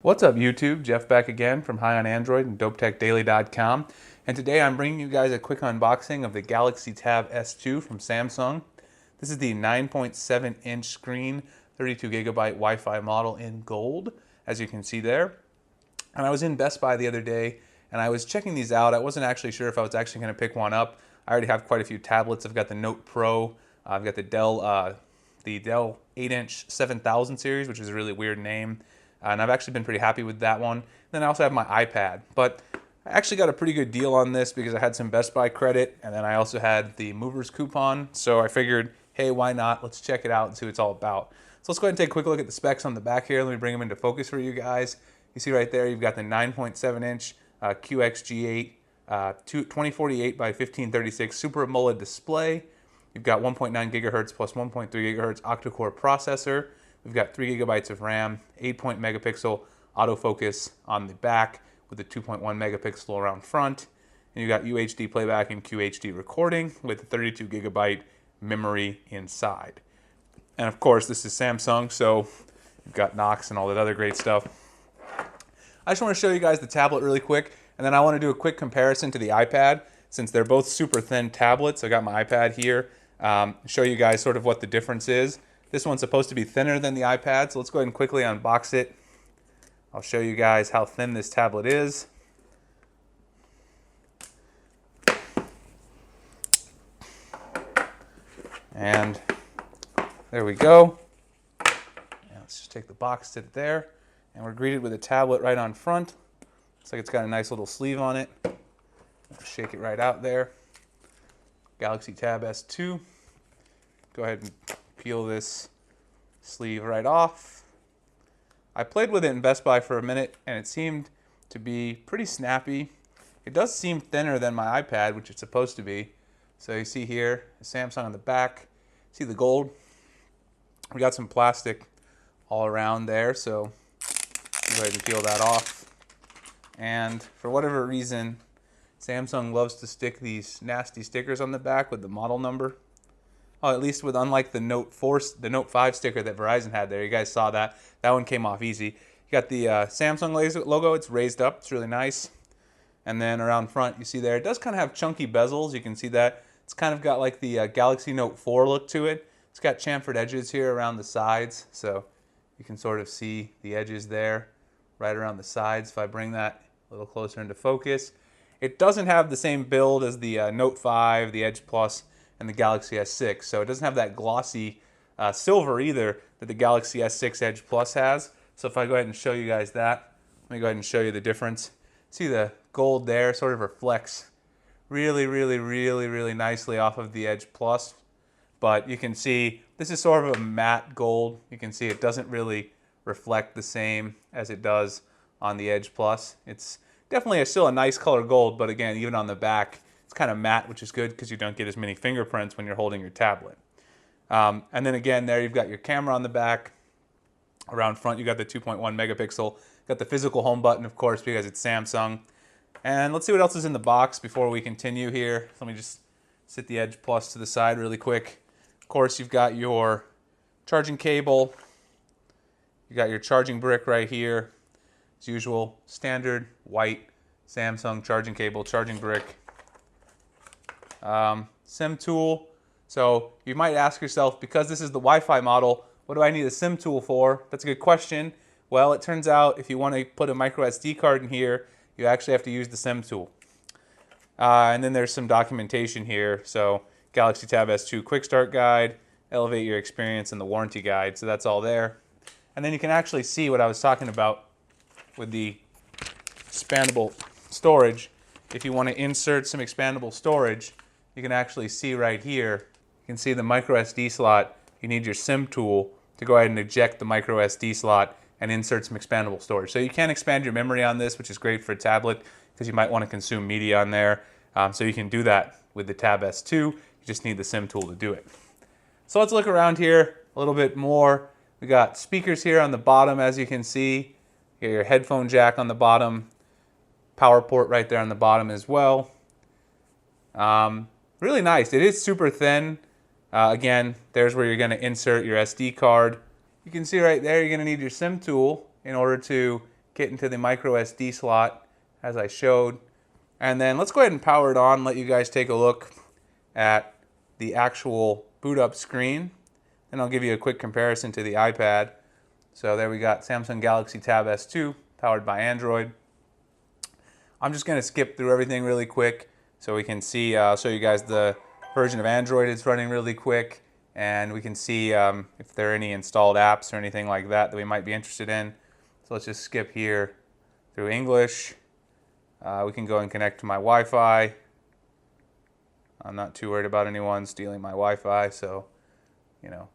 What's up YouTube? Jeff back again from High on Android and DopeTechDaily.com, and today I'm bringing you guys a quick unboxing of the Galaxy Tab S2 from Samsung. This is the 9.7 inch screen, 32 gigabyte Wi-Fi model in gold, as you can see there. And I was in Best Buy the other day and I was checking these out. I wasn't actually sure if I was actually going to pick one up. I already have quite a few tablets. I've got the Note Pro, I've got the Dell 8-inch 7000 series, which is a really weird name. And I've actually been pretty happy with that one. Then I also have my iPad, but I actually got a pretty good deal on this because I had some Best Buy credit, and then I also had the Movers coupon. So I figured, hey, why not? Let's check it out and see what it's all about. So let's go ahead and take a quick look at the specs on the back here. Let me bring them into focus for you guys. You see right there, you've got the 9.7 inch QXG8 2048 by 1536 Super AMOLED display. You've got 1.9 gigahertz plus 1.3 gigahertz octa-core processor. We've got 3 gigabytes of RAM, 8 megapixel autofocus on the back with a 2.1 megapixel around front. And you've got UHD playback and QHD recording with a 32 gigabyte memory inside. And of course, this is Samsung, so you've got Knox and all that other great stuff. I just want to show you guys the tablet really quick, and then I want to do a quick comparison to the iPad since they're both super thin tablets. I got my iPad here, show you guys sort of what the difference is. This one's supposed to be thinner than the iPad, so let's go ahead and quickly unbox it. I'll show you guys how thin this tablet is. And there we go. And let's just take the box, sit it there, and we're greeted with a tablet right on front. Looks like it's got a nice little sleeve on it. Shake it right out there. Galaxy Tab S2. Go ahead and peel this sleeve right off. I played with it in Best Buy for a minute and it seemed to be pretty snappy. It does seem thinner than my iPad, which it's supposed to be. So you see here, Samsung on the back. See the gold? We got some plastic all around there, so go ahead and peel that off. And for whatever reason, Samsung loves to stick these nasty stickers on the back with the model number. Oh, at least with unlike the Note 5 sticker that Verizon had there. You guys saw that. That one came off easy. You got the Samsung logo. It's raised up. It's really nice. And then around front, you see there, it does kind of have chunky bezels. You can see that. It's kind of got like the Galaxy Note 4 look to it. It's got chamfered edges here around the sides. So you can sort of see the edges there right around the sides. If I bring that a little closer into focus. It doesn't have the same build as the Note 5, the Edge Plus, and the Galaxy S6. So it doesn't have that glossy silver either that the Galaxy S6 Edge Plus has. So if I go ahead and show you guys that, let me go ahead and show you the difference. See the gold there sort of reflects really nicely off of the Edge Plus. But you can see this is sort of a matte gold. You can see it doesn't really reflect the same as it does on the Edge Plus. It's definitely still a nice color gold, but again, even on the back, it's kind of matte, which is good because you don't get as many fingerprints when you're holding your tablet. And then again, there you've got your camera on the back. Around front, you got the 2.1 megapixel. Got the physical home button, of course, because it's Samsung. And let's see what else is in the box before we continue here. Let me just sit the Edge Plus to the side really quick. Of course, you've got your charging cable. You got your charging brick right here. As usual, standard white Samsung charging cable, charging brick. SIM tool. So you might ask yourself, because this is the Wi-Fi model, what do I need a SIM tool for? That's a good question. Well, it turns out if you want to put a micro SD card in here, you actually have to use the SIM tool. And then there's some documentation here. So Galaxy Tab S2 Quick Start Guide, Elevate Your Experience, and the Warranty Guide. So that's all there. And then you can actually see what I was talking about with the expandable storage. If you want to insert some expandable storage, you can actually see right here, you can see the micro SD slot. You need your SIM tool to go ahead and eject the micro SD slot and insert some expandable storage. So you can expand your memory on this, which is great for a tablet because you might want to consume media on there. So you can do that with the Tab S2. You just need the SIM tool to do it. So let's look around here a little bit more. We got speakers here on the bottom, as you can see. You got your headphone jack on the bottom. Power port right there on the bottom as well. Really nice. It is super thin. Again, there's where you're going to insert your SD card. You can see right there you're going to need your SIM tool in order to get into the micro SD slot as I showed. And then let's go ahead and power it on, let you guys take a look at the actual boot up screen. And I'll give you a quick comparison to the iPad. So there we got Samsung Galaxy Tab S2 powered by Android. I'm just going to skip through everything really quick so we can see, I'll show you guys the version of Android it's running really quick, and we can see if there are any installed apps or anything like that that we might be interested in. So let's just skip here through English. We can go and connect to my Wi-Fi. I'm not too worried about anyone stealing my Wi-Fi, so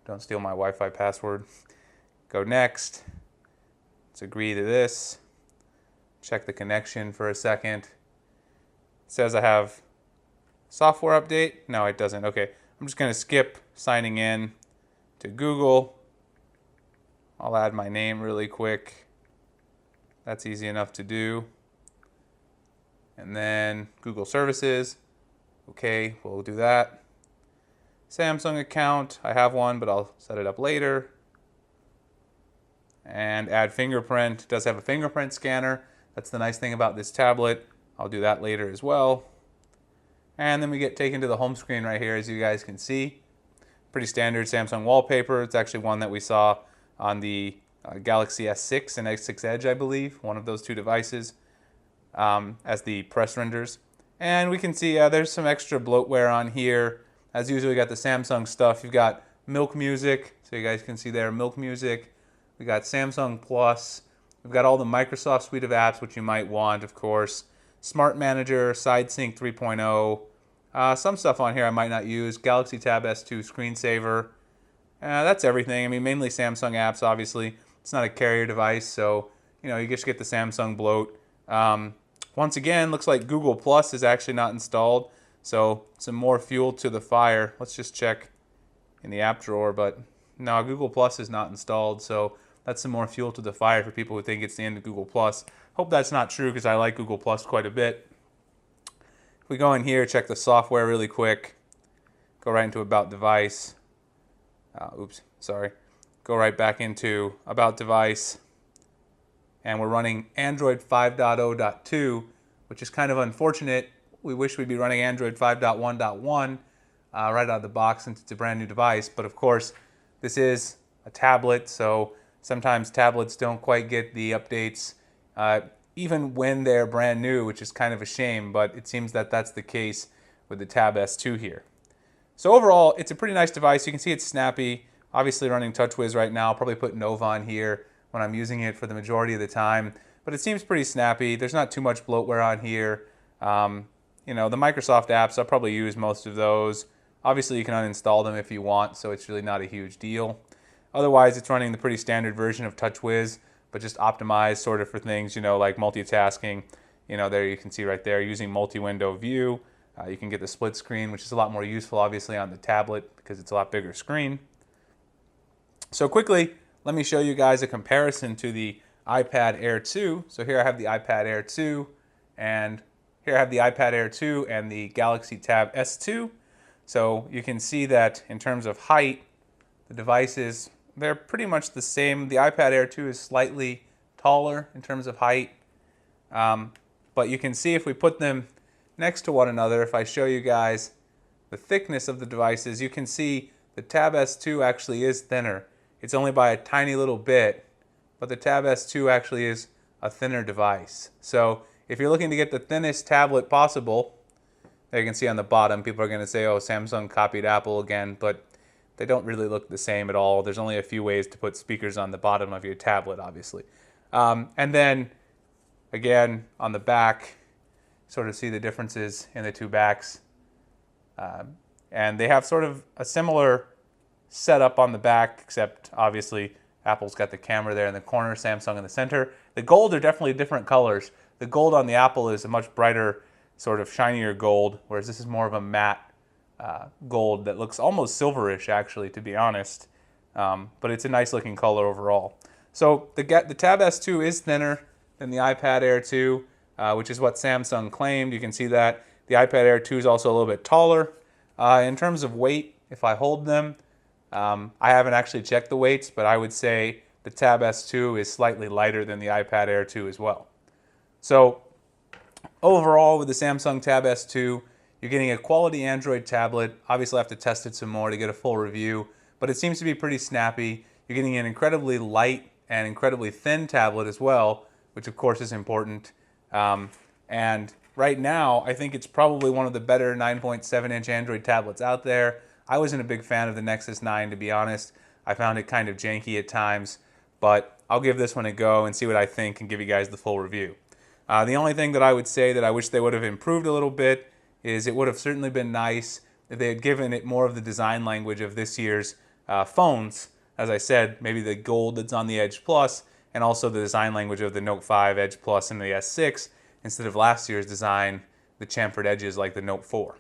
don't steal my Wi-Fi password. Go next. Let's agree to this. Check the connection for a second. It says I have software update. No, it doesn't. Okay, I'm just going to skip signing in to Google. I'll add my name really quick. That's easy enough to do. And then Google services. Okay, we'll do that. Samsung account. I have one, but I'll set it up later. And add fingerprint. It does have a fingerprint scanner. That's the nice thing about this tablet. I'll do that later as well. And then we get taken to the home screen right here, as you guys can see. Pretty standard Samsung wallpaper. It's actually one that we saw on the Galaxy S6 and S6 Edge, I believe. One of those two devices as the press renders. And we can see there's some extra bloatware on here. As usual, we got the Samsung stuff. You've got Milk Music, so you guys can see there, Milk Music. We got Samsung Plus. We've got all the Microsoft suite of apps, which you might want, of course. Smart Manager, SideSync 3.0. Some stuff on here I might not use. Galaxy Tab S2 screensaver. That's everything. I mean, mainly Samsung apps, obviously. It's not a carrier device, so you just get the Samsung bloat. Once again, looks like Google Plus is actually not installed, so some more fuel to the fire. Let's just check in the app drawer, but no, Google Plus is not installed, so that's some more fuel to the fire for people who think it's the end of Google Plus. Hope that's not true, because I like Google Plus quite a bit. If we go in here, check the software really quick, go right into About Device. Go right back into About Device. And we're running Android 5.0.2, which is kind of unfortunate. We wish we'd be running Android 5.1.1 right out of the box, since it's a brand new device. But of course, this is a tablet, so sometimes tablets don't quite get the updates even when they're brand new, which is kind of a shame, but it seems that that's the case with the Tab S2 here. So overall, it's a pretty nice device. You can see it's snappy. Obviously running TouchWiz right now. I'll probably put Nova on here when I'm using it for the majority of the time, but it seems pretty snappy. There's not too much bloatware on here. The Microsoft apps, I'll probably use most of those. Obviously you can uninstall them if you want, so it's really not a huge deal. Otherwise, it's running the pretty standard version of TouchWiz, but just optimized sort of for things, like multitasking. There you can see right there, using multi-window view. You can get the split screen, which is a lot more useful, obviously, on the tablet because it's a lot bigger screen. So quickly, let me show you guys a comparison to the iPad Air 2. So here I have the iPad Air 2, and here I have the iPad Air 2 and the Galaxy Tab S2. So you can see that in terms of height, the devices, they're pretty much the same. The iPad Air 2 is slightly taller in terms of height. But you can see if we put them next to one another, if I show you guys the thickness of the devices, you can see the Tab S2 actually is thinner. It's only by a tiny little bit, but the Tab S2 actually is a thinner device. So if you're looking to get the thinnest tablet possible, there you can see on the bottom, people are going to say, oh, Samsung copied Apple again, but they don't really look the same at all. There's only a few ways to put speakers on the bottom of your tablet, obviously. And then, again, on the back, sort of see the differences in the two backs. And they have sort of a similar setup on the back, except obviously Apple's got the camera there in the corner, Samsung in the center. The gold are definitely different colors. The gold on the Apple is a much brighter, sort of shinier gold, whereas this is more of a matte gold that looks almost silverish, actually, to be honest. But it's a nice looking color overall. So the Tab S2 is thinner than the iPad Air 2, which is what Samsung claimed. You can see that. The iPad Air 2 is also a little bit taller. In terms of weight, if I hold them, I haven't actually checked the weights, but I would say the the Tab S2 is slightly lighter than the iPad Air 2 as well. So overall, with the Samsung Tab S2, you're getting a quality Android tablet. Obviously, I have to test it some more to get a full review, but it seems to be pretty snappy. You're getting an incredibly light and incredibly thin tablet as well, which of course is important. And right now, I think it's probably one of the better 9.7-inch Android tablets out there. I wasn't a big fan of the Nexus 9, to be honest. I found it kind of janky at times, but I'll give this one a go and see what I think and give you guys the full review. The only thing that I would say that I wish they would have improved a little bit is it would have certainly been nice if they had given it more of the design language of this year's phones. As I said, maybe the gold that's on the Edge Plus, and also the design language of the Note 5, Edge Plus, and the S6, instead of last year's design, the chamfered edges like the Note 4.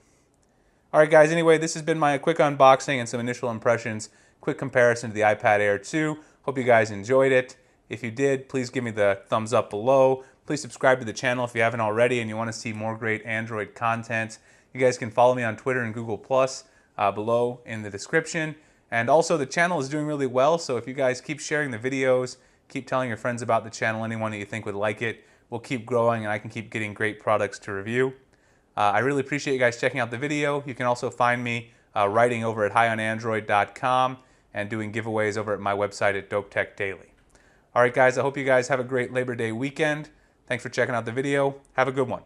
Alright guys, anyway, this has been my quick unboxing and some initial impressions, quick comparison to the iPad Air 2. Hope you guys enjoyed it. If you did, please give me the thumbs up below. Please subscribe to the channel if you haven't already and you want to see more great Android content. You guys can follow me on Twitter and Google Plus below in the description. And also the channel is doing really well, so if you guys keep sharing the videos, keep telling your friends about the channel, anyone that you think would like it, we'll keep growing and I can keep getting great products to review. I really appreciate you guys checking out the video. You can also find me writing over at highonandroid.com and doing giveaways over at my website at Dope Tech Daily. Alright guys, I hope you guys have a great Labor Day weekend. Thanks for checking out the video. Have a good one.